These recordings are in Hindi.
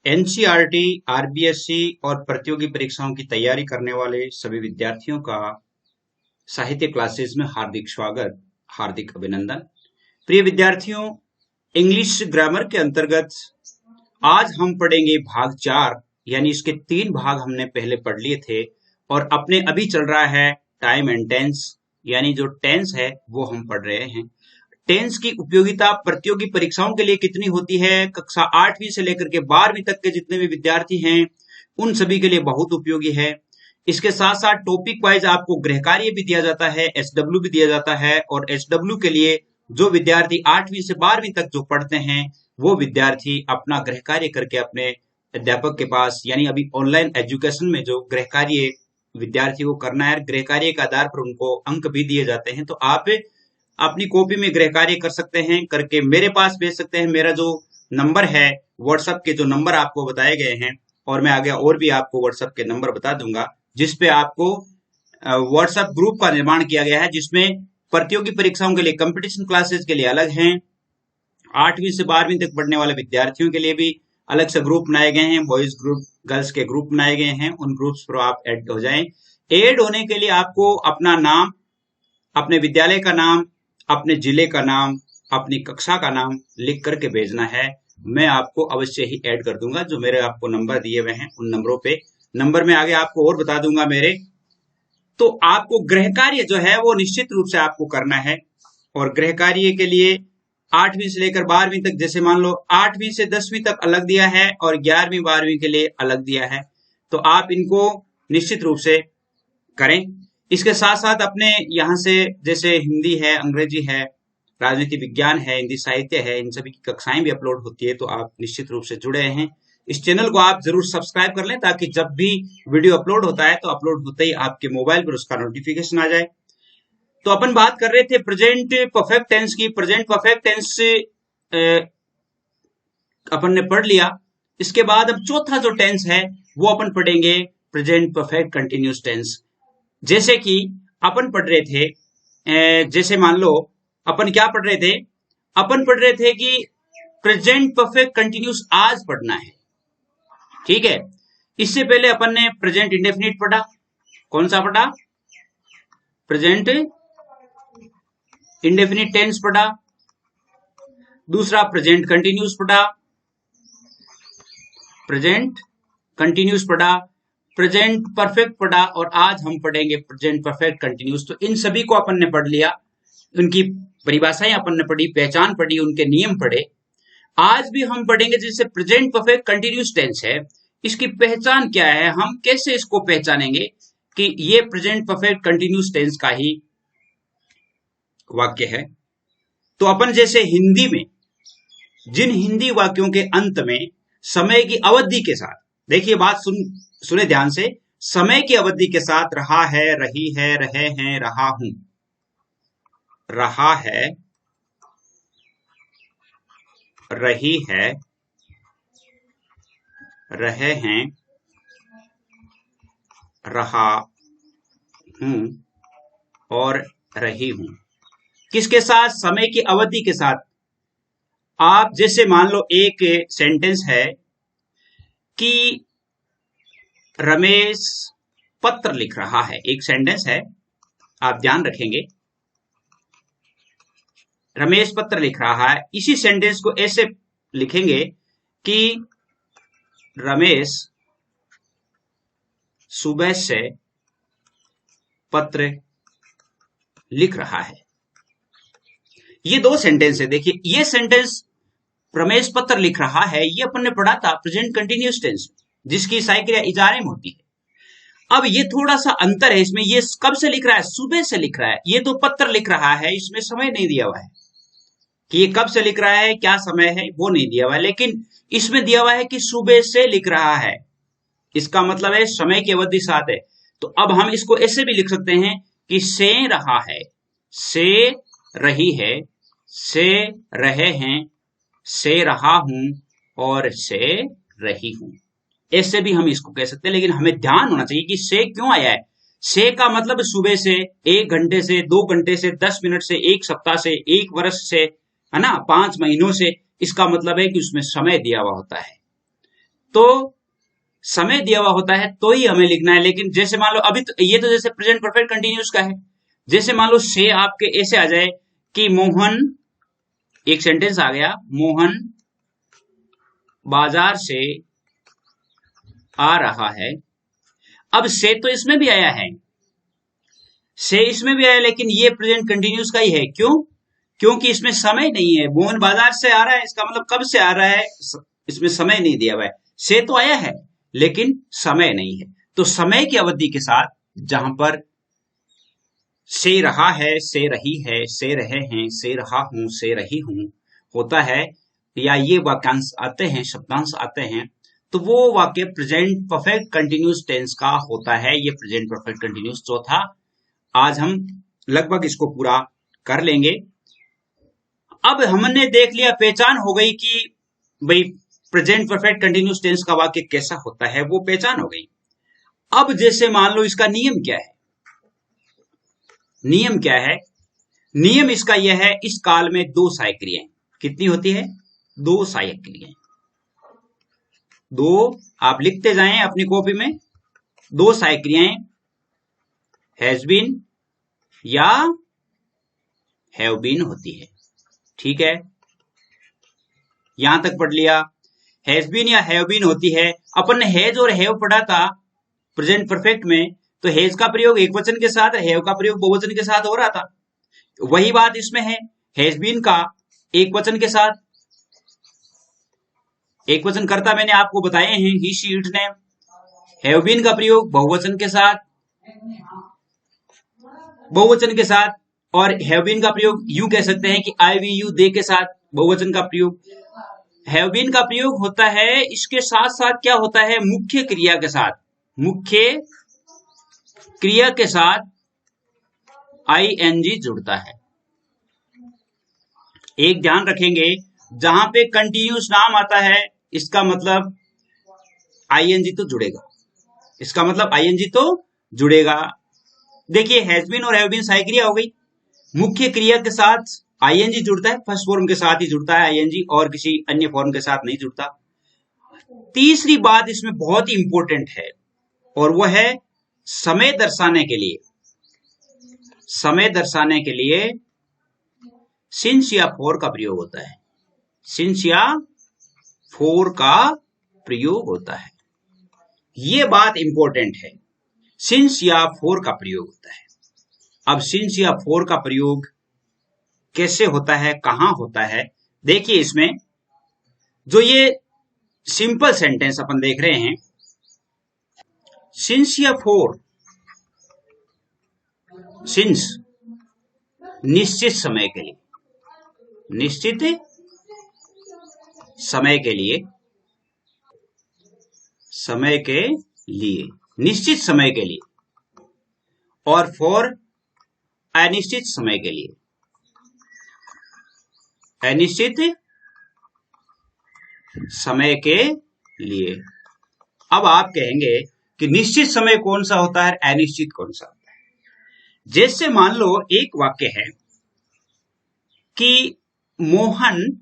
एनसीईआरटी, आरबीएससी और प्रतियोगी परीक्षाओं की तैयारी करने वाले सभी विद्यार्थियों का साहित्य क्लासेस में हार्दिक स्वागत, हार्दिक अभिनंदन। प्रिय विद्यार्थियों, इंग्लिश ग्रामर के अंतर्गत आज हम पढ़ेंगे भाग 4, यानी इसके 3 भाग हमने पहले पढ़ लिए थे और अपने अभी चल रहा है टाइम एंड टेंस, यानी जो टेंस है वो हम पढ़ रहे हैं। टेंस की उपयोगिता प्रतियोगी परीक्षाओं के लिए कितनी होती है? कक्षा 8वीं से लेकर के 12वीं तक के जितने भी विद्यार्थी हैं उन सभी के लिए बहुत उपयोगी है। इसके साथ साथ टॉपिक वाइज आपको गृह कार्य भी दिया जाता है, एसडब्ल्यू भी दिया जाता है, और एसडब्ल्यू के लिए जो विद्यार्थी 8वीं से 12वीं तक जो पढ़ते हैं वो विद्यार्थी अपना गृह कार्य करके अपने अध्यापक के पास, यानी अभी ऑनलाइन एजुकेशन में जो गृह कार्य विद्यार्थी को करना है, गृह कार्य के आधार पर उनको अंक भी दिए जाते हैं। तो आप अपनी कॉपी में गृह कार्य कर सकते हैं, करके मेरे पास भेज सकते हैं। मेरा जो नंबर है, व्हाट्सएप के जो नंबर आपको बताए गए हैं, और मैं आगे और भी आपको व्हाट्सएप के नंबर बता दूंगा, जिसपे आपको व्हाट्सएप ग्रुप का निर्माण किया गया है, जिसमें प्रतियोगी परीक्षाओं के लिए कंपटीशन क्लासेस के लिए अलग हैं, 8वीं से 12वीं तक पढ़ने वाले विद्यार्थियों के लिए भी अलग से ग्रुप बनाए गए हैं, बॉयज ग्रुप, गर्ल्स के ग्रुप बनाए गए हैं। उन ग्रुप्स पर आप ऐड हो जाएं। ऐड होने के लिए आपको अपना नाम, अपने विद्यालय का नाम, अपने जिले का नाम, अपनी कक्षा का नाम लिख करके भेजना है। मैं आपको अवश्य ही ऐड कर दूंगा। जो मेरे आपको नंबर दिए हुए हैं उन नंबरों पे, नंबर में आगे आपको और बता दूंगा मेरे। तो आपको गृह कार्य जो है वो निश्चित रूप से आपको करना है, और गृह कार्य के लिए 8वीं से लेकर 12वीं तक, जैसे मान लो 8वीं से 10वीं तक अलग दिया है और 11वीं 12वीं के लिए अलग दिया है, तो आप इनको निश्चित रूप से करें। इसके साथ साथ अपने यहाँ से, जैसे हिंदी है, अंग्रेजी है, राजनीति विज्ञान है, हिंदी साहित्य है, इन सभी की कक्षाएं भी अपलोड होती है, तो आप निश्चित रूप से जुड़े हैं। इस चैनल को आप जरूर सब्सक्राइब कर लें, ताकि जब भी वीडियो अपलोड होता है तो अपलोड होते ही आपके मोबाइल पर उसका नोटिफिकेशन आ जाए। तो अपन बात कर रहे थे प्रेजेंट परफेक्ट टेंस की। प्रेजेंट परफेक्ट टेंस अपन ने पढ़ लिया। इसके बाद अब चौथा जो टेंस है वो अपन पढ़ेंगे प्रेजेंट परफेक्ट कंटिन्यूस टेंस। जैसे कि अपन पढ़ रहे थे, जैसे मान लो अपन क्या पढ़ रहे थे, अपन पढ़ रहे थे कि प्रेजेंट परफेक्ट कंटिन्यूस आज पढ़ना है, ठीक है। इससे पहले अपन ने प्रेजेंट इंडेफिनिट पढ़ा। कौन सा पढ़ा? प्रेजेंट इंडेफिनिट टेंस पढ़ा। दूसरा प्रेजेंट कंटिन्यूस पढ़ा, प्रेजेंट कंटिन्यूस पढ़ा, प्रेजेंट परफेक्ट पढ़ा, और आज हम पढ़ेंगे प्रेजेंट परफेक्ट कंटिन्यूस। तो इन सभी को अपन ने पढ़ लिया, उनकी परिभाषाएं अपन ने पढ़ी, पहचान पढ़ी, उनके नियम पढ़े। आज भी हम पढ़ेंगे जैसे प्रेजेंट परफेक्ट कंटिन्यूस टेंस है, इसकी पहचान क्या है, हम कैसे इसको पहचानेंगे कि ये प्रेजेंट परफेक्ट कंटिन्यूस टेंस का ही वाक्य है। तो अपन जैसे हिंदी में जिन हिंदी वाक्यों के अंत में समय की अवधि के साथ, देखिए बात सुने ध्यान से, समय की अवधि के साथ रहा है, रही है, रहे हैं, रहा हूं, रहा है, रही है, रहे हैं, रहा हूं और रही हूं, किसके साथ? समय की अवधि के साथ। आप जैसे मान लो एक सेंटेंस है कि रमेश पत्र लिख रहा है, एक सेंटेंस है, आप ध्यान रखेंगे, रमेश पत्र लिख रहा है। इसी सेंटेंस को ऐसे लिखेंगे कि रमेश सुबह से पत्र लिख रहा है। ये दो सेंटेंस है। देखिए, ये सेंटेंस रमेश पत्र लिख रहा है, ये अपन ने पढ़ा था प्रेजेंट कंटिन्यूस टेंस, जिसकी सहायक क्रिया इजारे में होती है। अब ये थोड़ा सा अंतर है इसमें। ये कब से लिख रहा है? सुबह से लिख रहा है। ये तो पत्र लिख रहा है, इसमें समय नहीं दिया हुआ है कि ये कब से लिख रहा है, क्या समय है, वो नहीं दिया हुआ है, लेकिन इसमें दिया हुआ है कि सुबह से लिख रहा है। इसका मतलब है समय की अवधि साथ है। तो अब हम इसको ऐसे भी लिख सकते हैं कि से रहा है, से रही है, से रहे हैं, से रहा हूं और से रही हूं। ऐसे भी हम इसको कह सकते हैं, लेकिन हमें ध्यान होना चाहिए कि से क्यों आया है। से का मतलब सुबह से, 1 घंटे से, 2 घंटे से, 10 मिनट से, 1 सप्ताह से, 1 वर्ष से, है ना, 5 महीनों से। इसका मतलब है कि उसमें समय दिया हुआ होता है। तो समय दिया हुआ होता है तो ही हमें लिखना है। लेकिन जैसे मान लो अभी तो ये तो जैसे प्रेजेंट परफेक्ट कंटिन्यूस का है, जैसे मान लो से आपके ऐसे आ जाए कि मोहन, एक सेंटेंस आ गया, मोहन बाजार से आ रहा है। अब से तो इसमें भी आया है, से इसमें भी आया, लेकिन ये प्रेजेंट कंटिन्यूस का ही है। क्यों? क्योंकि इसमें समय नहीं है। मोहन बाजार से आ रहा है, इसका मतलब कब से आ रहा है, इसमें समय नहीं दिया हुआ है। से तो आया है लेकिन समय नहीं है। तो समय की अवधि के साथ जहां पर से रहा है, से रही है, से रहे हैं, से रहा हूं, से रही हूं होता है, या ये वाक्यांश आते हैं, शब्दांश आते हैं, तो वो वाक्य प्रेजेंट परफेक्ट कंटिन्यूस टेंस का होता है। ये प्रेजेंट परफेक्ट कंटिन्यूस चौथा आज हम लगभग इसको पूरा कर लेंगे। अब हमने देख लिया, पहचान हो गई कि भाई प्रेजेंट परफेक्ट कंटिन्यूस टेंस का वाक्य कैसा होता है, वो पहचान हो गई। अब जैसे मान लो इसका नियम क्या है, नियम क्या है? नियम इसका यह है, इस काल में दो सहायक क्रियाएं कितनी होती है? दो सहायक क्रियाएं। दो, आप लिखते जाएं अपनी कॉपी में, दो सहायक क्रियाएं हैज बीन या हैव बीन होती है। ठीक है, यहां तक पढ़ लिया। हैज बीन या हैव बीन होती है। अपन ने हैज और हैव पढ़ा था प्रेजेंट परफेक्ट में, तो हैज का प्रयोग एक वचन के साथ, हैव का प्रयोग बहुवचन के साथ हो रहा था। वही बात इसमें है, हैज बीन का एक वचन के साथ, एक वचन करता मैंने आपको बताए हैं, ही शी इट ने। हैव बीन का प्रयोग बहुवचन के साथ, बहुवचन के साथ, और हैव बीन का प्रयोग यूं कह सकते हैं कि आई वी यू दे के साथ, बहुवचन का प्रयोग। हैव बीन का प्रयोग होता है, इसके साथ साथ क्या होता है, मुख्य क्रिया के साथ, मुख्य क्रिया के साथ आईएनजी जुड़ता है। एक ध्यान रखेंगे, जहां पे कंटिन्यूस नाम आता है इसका मतलब आईएनजी तो जुड़ेगा, इसका मतलब आईएनजी तो जुड़ेगा। देखिए हैज बीन और हैव बीन सहायक क्रिया हो गई, मुख्य क्रिया के साथ आईएनजी जुड़ता है, फर्स्ट फॉर्म के साथ ही जुड़ता है आईएनजी, और किसी अन्य फॉर्म के साथ नहीं जुड़ता। तीसरी बात इसमें बहुत ही इंपॉर्टेंट है, और वह है समय दर्शाने के लिए, समय दर्शाने के लिए सिंस या फॉर का प्रयोग होता है, सिंस या फॉर का प्रयोग होता है। ये बात इंपॉर्टेंट है, सिंस या फॉर का प्रयोग होता है। अब सिंस या फॉर का प्रयोग कैसे होता है, कहां होता है, देखिए इसमें जो ये सिंपल सेंटेंस अपन देख रहे हैं, सिंस या फॉर, सिंस निश्चित समय के लिए, निश्चित समय के लिए, समय के लिए, निश्चित समय के लिए, और फॉर अनिश्चित समय के लिए, अनिश्चित समय के लिए। अब आप कहेंगे कि निश्चित समय कौन सा होता है, अनिश्चित कौन सा होता है? जैसे मान लो एक वाक्य है कि मोहन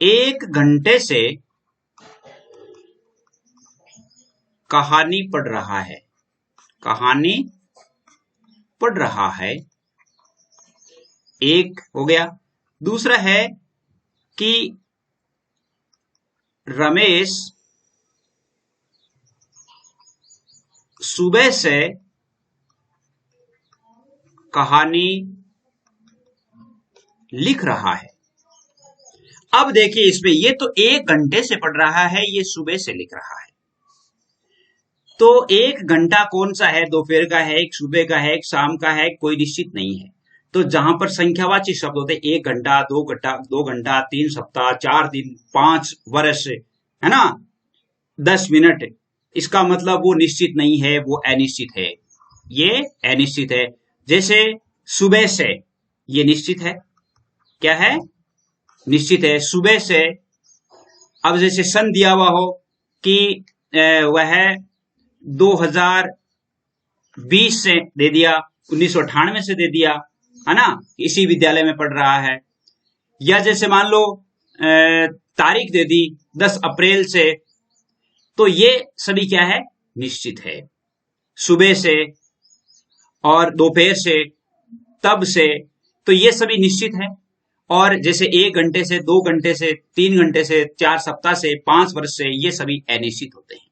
1 घंटे से कहानी पढ़ रहा है, कहानी पढ़ रहा है, एक हो गया। दूसरा है कि रमेश सुबह से कहानी लिख रहा है। अब देखिए इसमें, ये तो 1 घंटे से पढ़ रहा है, ये सुबह से लिख रहा है। तो 1 घंटा कौन सा है, दोपहर का है, एक सुबह का है, एक शाम का है, कोई निश्चित नहीं है। तो जहां पर संख्यावाची शब्द होते हैं, 1 घंटा, 2 घंटा, 3 सप्ताह, 4 दिन, 5 वर्ष, है ना, 10 मिनट, इसका मतलब वो निश्चित नहीं है, वो अनिश्चित है, ये अनिश्चित है। जैसे सुबह से, ये निश्चित है, क्या है, निश्चित है, सुबह से। अब जैसे सन दिया हुआ हो कि वह 2020 से दे दिया, 1998 से दे दिया, है ना, इसी विद्यालय में पढ़ रहा है। या जैसे मान लो तारीख दे दी 10 अप्रैल से तो ये सभी क्या है, निश्चित है। सुबह से और दोपहर से, तब से, तो ये सभी निश्चित है। और जैसे 1 घंटे से, 2 घंटे से, 3 घंटे से, 4 सप्ताह से, 5 वर्ष से, ये सभी अनिश्चित होते हैं।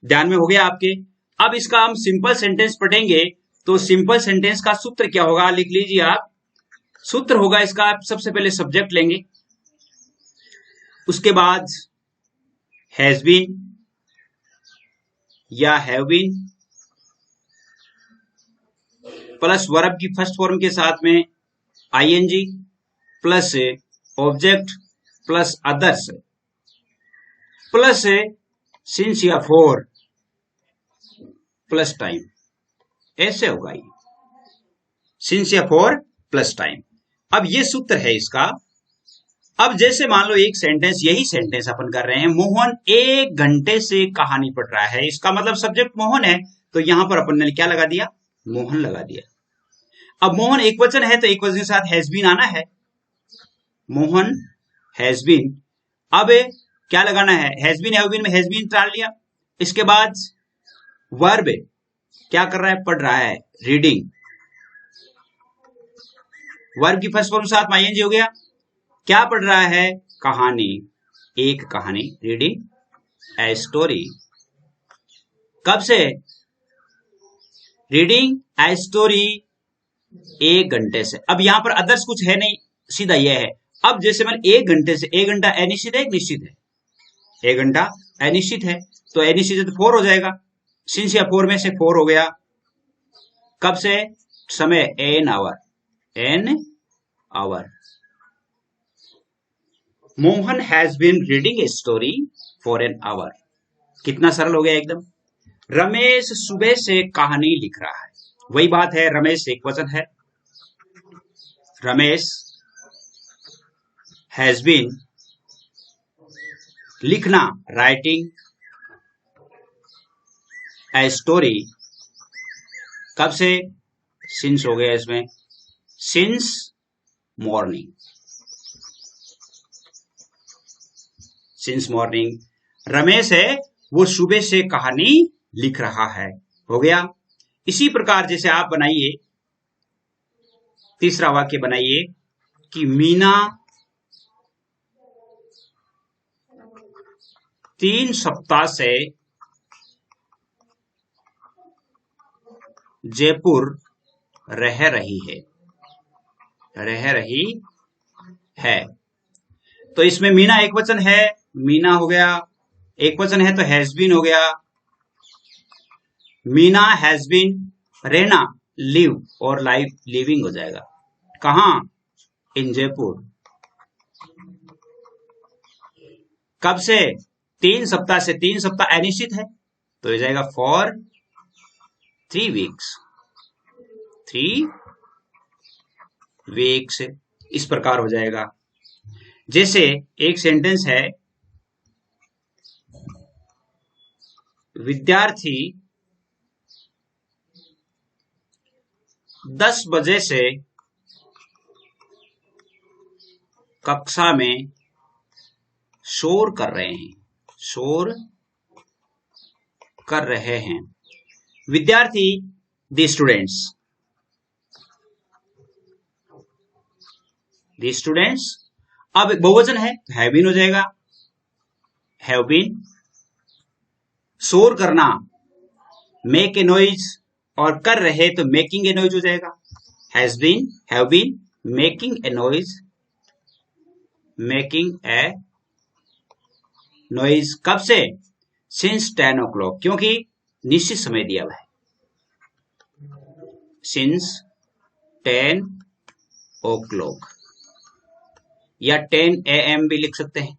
ध्यान में हो गया आपके। अब इसका हम सिंपल सेंटेंस पढ़ेंगे, तो सिंपल सेंटेंस का सूत्र क्या होगा, लिख लीजिए आप। सूत्र होगा इसका, आप सबसे पहले सब्जेक्ट लेंगे, उसके बाद हैज बीन या हैव बीन प्लस वर्ब की फर्स्ट फॉर्म के साथ में ING plus object plus others plus since या फॉर प्लस टाइम, ऐसे होगा ये, सिंस या फॉर प्लस टाइम। अब ये सूत्र है इसका। अब जैसे मान लो एक सेंटेंस, यही सेंटेंस अपन कर रहे हैं, मोहन 1 घंटे से कहानी पढ़ रहा है, इसका मतलब सब्जेक्ट मोहन है, तो यहां पर अपन ने क्या लगा दिया, मोहन लगा दिया। अब मोहन एक वचन है, तो एक वचन के साथ हैज बीन आना है, मोहन हैज बीन। अब क्या लगाना है, हैज बीन हैव बीन में हैज बीन डाल लिया। इसके बाद वर्ब क्या कर रहा है, पढ़ रहा है, रीडिंग। वर्ब की फर्स्ट फॉर्म साथ में आईएनजी हो गया। क्या पढ़ रहा है, कहानी, एक कहानी, रीडिंग ए स्टोरी। कब से, रीडिंग ए स्टोरी 1 घंटे से। अब यहां पर अदर्स कुछ है नहीं, सीधा यह है। अब जैसे मैंने 1 घंटे से, 1 घंटा अनिश्चित है, निश्चित है, 1 घंटा अनिश्चित है, तो अनिश्चित है तो 4 हो जाएगा, सिंस या 4 में से 4 हो गया। कब से, समय an hour, an hour. Mohan has been reading a story for an hour. कितना सरल हो गया एकदम। रमेश सुबह से कहानी लिख रहा है, वही बात है, रमेश एक वचन है, रमेश हैज बीन लिखना, राइटिंग ए स्टोरी। कब से, सिंस हो गया इसमें, since morning, since morning. Ramesh है वो सुबह से कहानी लिख रहा है, हो गया। इसी प्रकार जैसे आप बनाइए, तीसरा वाक्य बनाइए कि मीना 3 सप्ताह से जयपुर रह रही है, रह रही है। तो इसमें मीना एक वचन है, मीना हो गया, एक वचन है तो हैज बीन हो गया। मीना हैज बीन, रहना, लिव और लाइफ, लिविंग हो जाएगा। कहां, इन जयपुर। कब से, 3 सप्ताह से, 3 सप्ताह अनिश्चित है, तो हो जाएगा फॉर 3 वीक्स, 3 वीक्स। इस प्रकार हो जाएगा। जैसे एक सेंटेंस है, विद्यार्थी 10 बजे से कक्षा में शोर कर रहे हैं, शोर कर रहे हैं। विद्यार्थी, द स्टूडेंट्स, द स्टूडेंट्स। अब बहुवचन है तो हैव बीन हो जाएगा, हैव बीन। शोर करना, मेक ए नॉइज, और कर रहे तो मेकिंग ए नॉइज हो जाएगा। Has been, have been, making a noise, making a noise. कब से, सिंस 10 o'clock, क्योंकि निश्चित समय दिया हुआ है, सिंस 10 o'clock, या 10 AM भी लिख सकते हैं।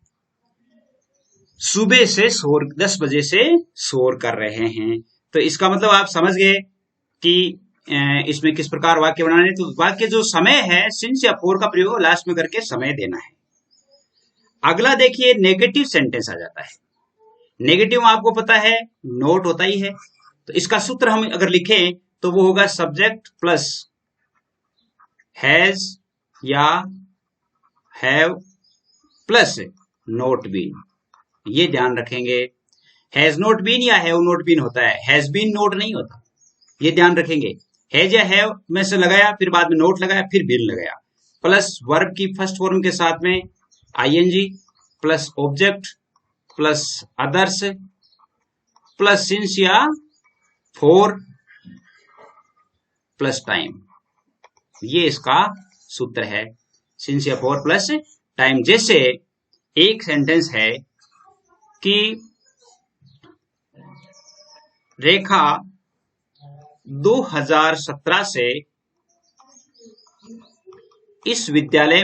सुबह से शोर, 10 बजे से शोर कर रहे हैं। तो इसका मतलब आप समझ गए कि इसमें किस प्रकार वाक्य बनाने। तो वाक्य जो समय है, सिंस या फॉर का प्रयोग लास्ट में करके समय देना है। अगला देखिए, नेगेटिव सेंटेंस आ जाता है। नेगेटिव में आपको पता है नोट होता ही है, तो इसका सूत्र हम अगर लिखें तो वो होगा सब्जेक्ट प्लस हैज या हैव प्लस नोट बीन। ये ध्यान रखेंगे। हैज नॉट बीन या हैव नॉट बीन होता है, हैज बीन नोट नहीं होता, ये ध्यान रखेंगे। हैज या हैव में से लगाया, फिर बाद में नोट लगाया, फिर बीन लगाया, प्लस वर्ब की फर्स्ट फॉर्म के साथ में ING plus object plus others plus since या फॉर प्लस टाइम, ये इसका सूत्र है, सिंस या फॉर प्लस टाइम। जैसे एक सेंटेंस है कि रेखा 2017 से इस विद्यालय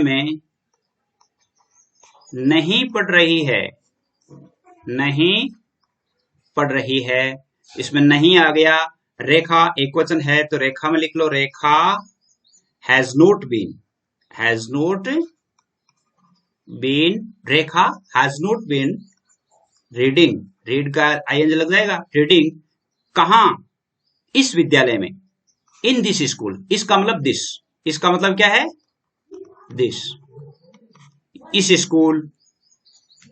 में नहीं पढ़ रही है, नहीं पढ़ रही है, इसमें नहीं आ गया, रेखा एक वचन है तो रेखा में लिख लो, Rekha has not been, has not been, Rekha has not been reading, read का आईएनजी लग जाएगा, रीडिंग कहां, इस विद्यालय में, इन दिस स्कूल, इसका मतलब दिस, इसका मतलब क्या है, दिस, इस स्कूल,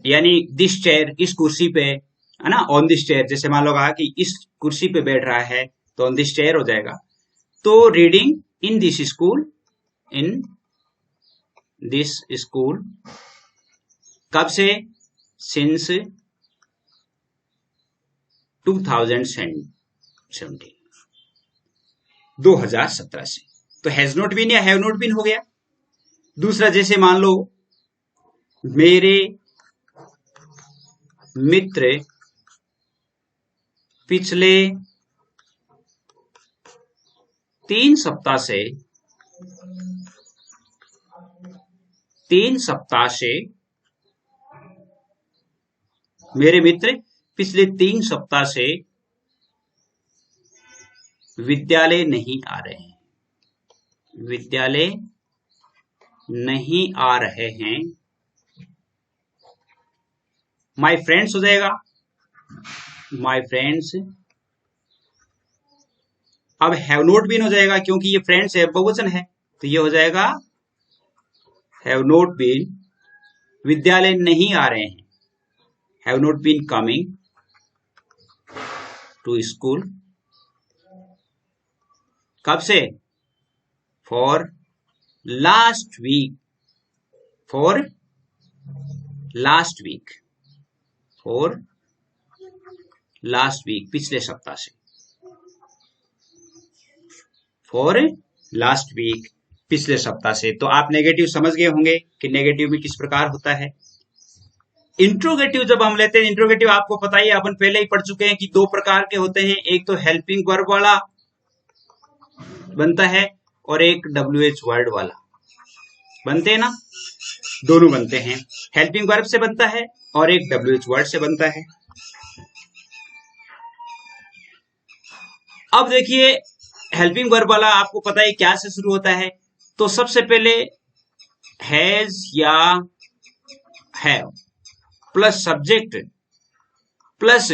यानी दिस चेयर, इस कुर्सी पे, है ना, ऑन दिस चेयर, जैसे मान लो कहा कि इस कुर्सी पे बैठ रहा है तो ऑन दिस चेयर हो जाएगा। तो reading in this school, in this school, कब से, सिंस 2017 से। तो हैज नॉट बीन या हैव नॉट बीन हो गया। दूसरा, जैसे मान लो मेरे मित्र पिछले 3 सप्ताह से मेरे मित्र पिछले 3 सप्ताह से विद्यालय नहीं आ रहे हैं, विद्यालय नहीं आ रहे हैं, माय फ्रेंड्स हो जाएगा, माय फ्रेंड्स। अब हैव नॉट बीन हो जाएगा क्योंकि ये फ्रेंड्स है, बहुवचन है, तो ये हो जाएगा हैव नॉट बीन, विद्यालय नहीं आ रहे हैं, have not been coming to school, कब से, for last week, for last week, for last week, पिछले सप्ताह से, फॉर लास्ट वीक, पिछले सप्ताह से। तो आप नेगेटिव समझ गए होंगे कि नेगेटिव में किस प्रकार होता है। इंट्रोगेटिव जब हम लेते हैं, इंट्रोगेटिव आपको पता ही, अपन पहले ही पढ़ चुके हैं कि 2 प्रकार के होते हैं, एक तो हेल्पिंग वर्ब वाला बनता है और एक WH वर्ड वाला बनते हैं ना, दोनों बनते हैं, हेल्पिंग वर्ब से बनता है और एक WH वर्ड से बनता है। अब देखिए हेल्पिंग वर्ब वाला आपको पता है क्या से शुरू होता है, तो सबसे पहले हैज या have plus subject plus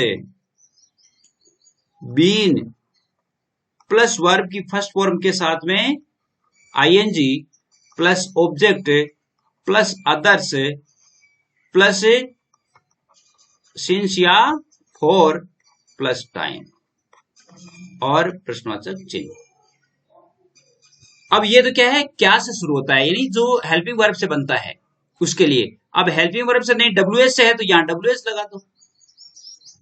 been plus verb की फर्स्ट फॉर्म के साथ में ING plus object plus others plus since या फॉर प्लस टाइम और प्रश्नवाचक चिन्ह। अब ये तो क्या है, क्या से शुरू होता है, यानी जो हेल्पिंग वर्ब से बनता है उसके लिए। अब हेल्पिंग वर्ब से नहीं, WH से है तो यहां WH लगा दो,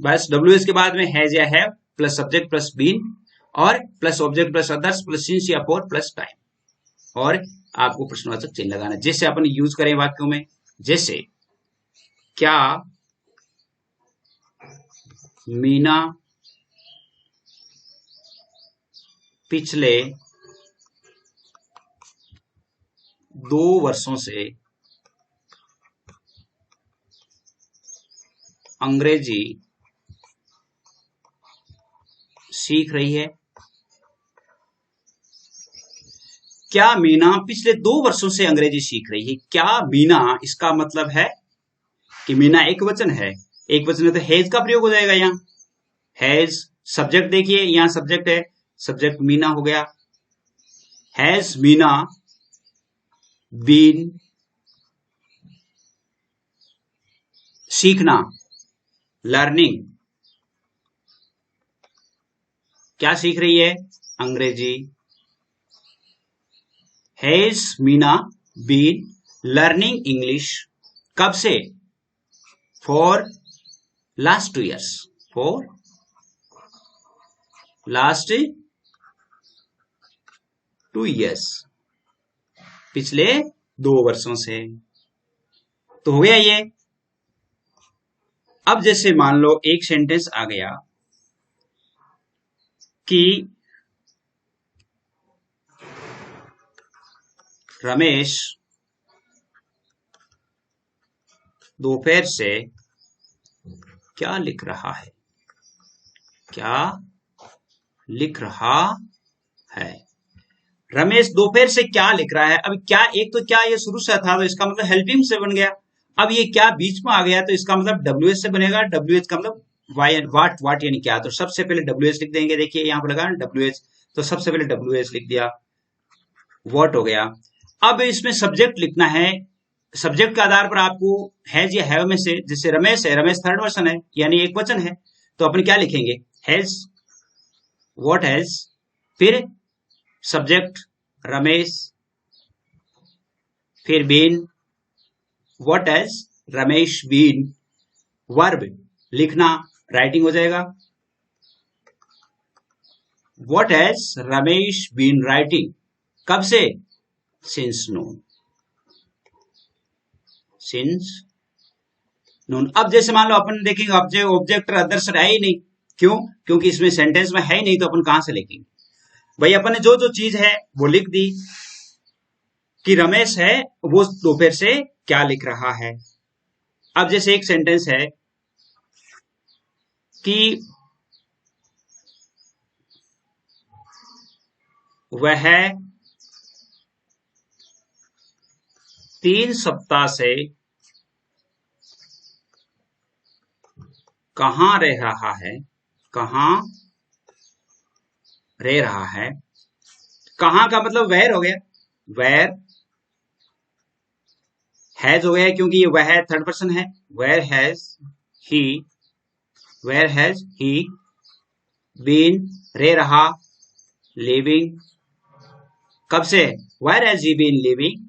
बस WH के बाद में हैज या have plus subject plus been और plus object plus others plus since या फॉर प्लस टाइम, और आपको प्रश्नवाचक चिन्ह लगाना, जैसे अपन यूज करें वाक्यों में। जैसे क्या मीना पिछले 2 वर्षों से अंग्रेजी सीख रही है। क्या मीना पिछले 2 वर्षों से अंग्रेजी सीख रही है। क्या मीना, इसका मतलब है कि मीना एक वचन है, एक वचन है तो हैज का प्रयोग हो जाएगा यहां, हैज। सब्जेक्ट देखिए यहां सब्जेक्ट है, सब्जेक्ट मीना हो गया, हैज मीना बीन सीखना, लर्निंग। क्या सीख रही है? अंग्रेजी। Has Meena been learning English, कब से? For last 2 years, for last 2 years, पिछले 2 वर्षों से। तो हो गया ये। अब जैसे मान लो एक सेंटेंस आ गया कि रमेश दोपहर से क्या लिख रहा है? क्या लिख रहा है? रमेश दोपहर से क्या लिख रहा है? अब क्या, एक तो क्या ये शुरू से था तो इसका मतलब हेल्पिंग से बन गया। अब ये क्या बीच में आ गया तो इसका मतलब WH से बनेगा। WH का मतलब वाट यानी क्या, तो सबसे पहले WH लिख देंगे। देखिए यहाँ पर लगा WH, तो सबसे पहले WH लिख दिया, व्हाट हो गया। अब इसमें सब्जेक्ट लिखना है। सब्जेक्ट के आधार पर आपको हैज या हैव में से, जैसे रमेश है, रमेश थर्ड पर्सन है यानी एक वचन है, तो अपन क्या लिखेंगे? हैज, व्हाट हैज, फिर सब्जेक्ट रमेश, फिर been, what has Ramesh been, वर्ब लिखना, राइटिंग हो जाएगा। What has Ramesh been writing, कब से? Since noon, since noon. अब जैसे मान लो अपन देखेंगे ऑब्जेक्ट अदर्स है ही नहीं, क्यों? क्योंकि इसमें सेंटेंस में है ही नहीं, तो अपन कहां से लिखेंगे? भाई अपन ने जो जो चीज है वो लिख दी कि रमेश है वो दोपहर से क्या लिख रहा है। अब जैसे एक सेंटेंस है कि वह 3 सप्ताह से कहां रह रहा है? कहां रह रहा है? कहां का मतलब वेयर हो गया, वेयर। हैज हो गया क्योंकि ये वह थर्ड पर्सन है। Where has he, where has he been, रह रहा, लिविंग, कब से? Where has he been living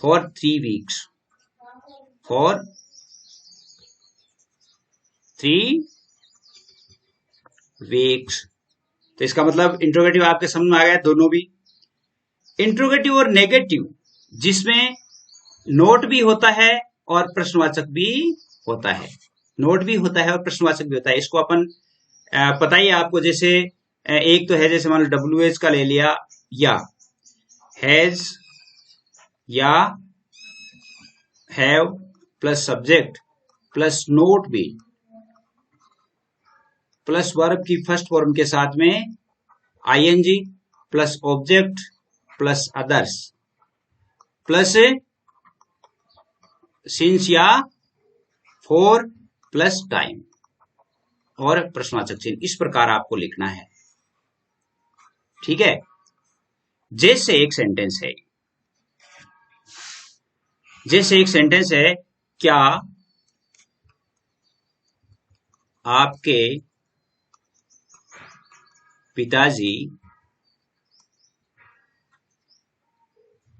for 3 weeks, for 3 weeks। तो इसका मतलब इंट्रोगेटिव आपके समझ में आ गया दोनों भी। इंट्रोगेटिव और नेगेटिव, जिसमें नोट भी होता है और प्रश्नवाचक भी होता है। नोट भी होता है और प्रश्नवाचक भी होता है। इसको अपन पता ही है आपको। जैसे एक तो है, जैसे मान लो WH का ले लिया, या हैज या have plus subject plus note भी प्लस वर्ब की फर्स्ट फॉर्म के साथ में ING plus object plus others plus since या फॉर प्लस टाइम और प्रश्नवाचक चिन्ह। इस प्रकार आपको लिखना है, ठीक है। जैसे एक सेंटेंस है, जैसे एक सेंटेंस है, क्या आपके पिताजी,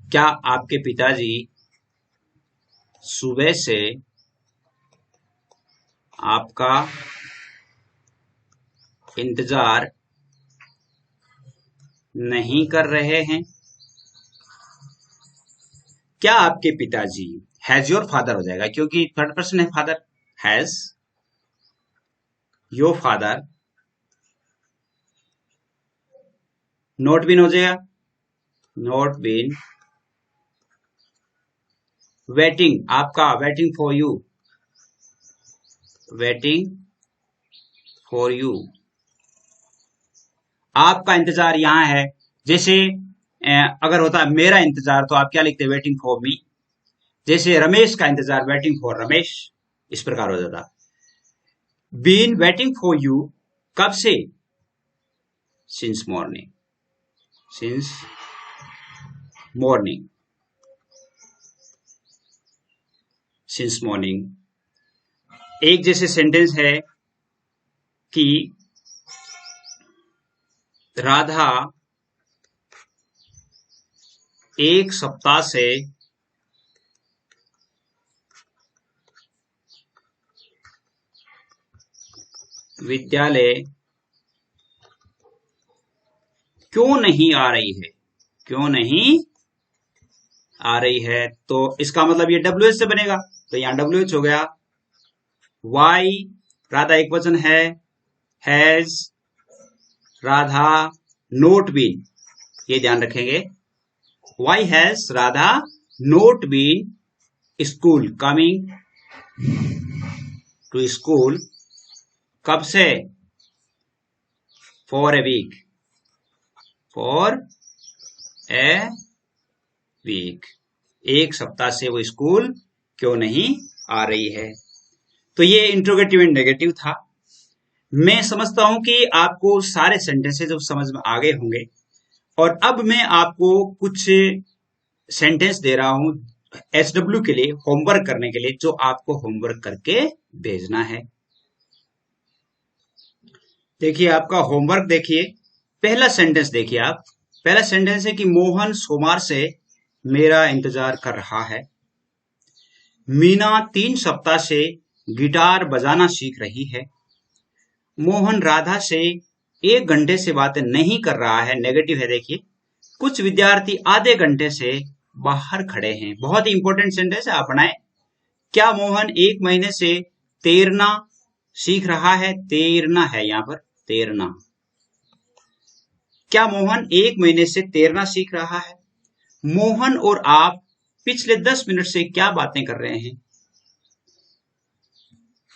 क्या आपके पिताजी सुबह से आपका इंतजार नहीं कर रहे हैं? क्या आपके पिताजी, हैज योर फादर हो जाएगा क्योंकि थर्ड पर्सन है father. Has your father, not been हो जाएगा, नॉट बीन वेटिंग, आपका waiting for you, waiting for you, आपका इंतजार यहां है। जैसे अगर होता है मेरा इंतजार तो आप क्या लिखते? Waiting for me. जैसे रमेश का इंतजार, वेटिंग फॉर रमेश, इस प्रकार हो जाता। बीन वेटिंग फॉर यू, कब से? Since morning, since morning, since morning. एक जैसे सेंटेंस है कि राधा एक सप्ताह से विद्यालय क्यों नहीं आ रही है, क्यों नहीं आ रही है। तो इसका मतलब ये WH से बनेगा, तो यहां WH हो गया। वाई राधा एक वचन है, हैज राधा नोट बीन, ये ध्यान रखेंगे। Why has Radha not been school, coming to school, कब से, for a week, for a week, एक सप्ताह से वो स्कूल क्यों नहीं आ रही है। तो ये इंट्रोगेटिव एंड नेगेटिव था। मैं समझता हूं कि आपको सारे सेंटेंसेस जो समझ में आ गए होंगे, और अब मैं आपको कुछ सेंटेंस दे रहा हूं SW के लिए, होमवर्क करने के लिए, जो आपको होमवर्क करके भेजना है। देखिए आपका होमवर्क, देखिए पहला सेंटेंस देखिए आप। पहला सेंटेंस है कि मोहन सोमवार से मेरा इंतजार कर रहा है। मीना 3 सप्ताह से गिटार बजाना सीख रही है। मोहन राधा से 1 घंटे से बातें नहीं कर रहा है, नेगेटिव है। देखिए कुछ विद्यार्थी आधे घंटे से बाहर खड़े हैं। बहुत ही इंपॉर्टेंट सेंटेंस है, आप बनाएं। क्या मोहन 1 महीने से तैरना सीख रहा है, तैरना है यहां पर, तैरना। क्या मोहन 1 महीने से तैरना सीख रहा है। मोहन और आप पिछले 10 मिनट से क्या बातें कर रहे हैं।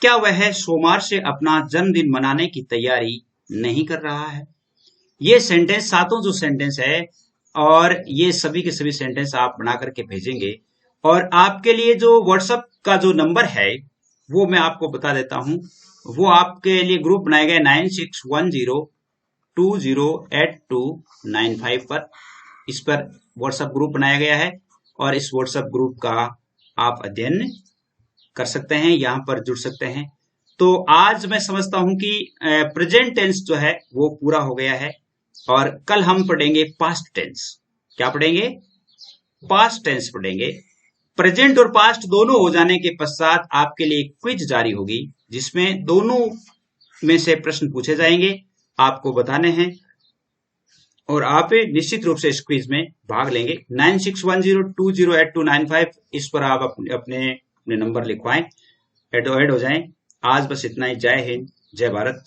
क्या वह सोमवार से अपना जन्मदिन मनाने की तैयारी नहीं कर रहा है। ये सेंटेंस, सातों जो सेंटेंस है, और ये सभी के सभी सेंटेंस आप बना करके भेजेंगे। और आपके लिए जो व्हाट्सएप का जो नंबर है वो मैं आपको बता देता हूं। वो आपके लिए ग्रुप बनाया गया 9610208295 पर। इस पर व्हाट्सएप ग्रुप बनाया गया है और इस व्हाट्सएप ग्रुप का आप अध्ययन कर सकते हैं, यहां पर जुड़ सकते हैं। तो आज मैं समझता हूं कि प्रेजेंट टेंस जो है वो पूरा हो गया है, और कल हम पढ़ेंगे पास्ट टेंस। क्या पढ़ेंगे, पास्ट टेंस पढ़ेंगे। प्रेजेंट और पास्ट दोनों हो जाने के पश्चात आपके लिए क्विज जारी होगी, जिसमें दोनों में से प्रश्न पूछे जाएंगे, आपको बताने हैं, और आप निश्चित रूप से इस क्विज में भाग लेंगे। 9610208295 इस पर आप अपने नंबर लिखवाएं, ऐड हो जाएं। आज बस इतना ही। जय हिंद, जय भारत।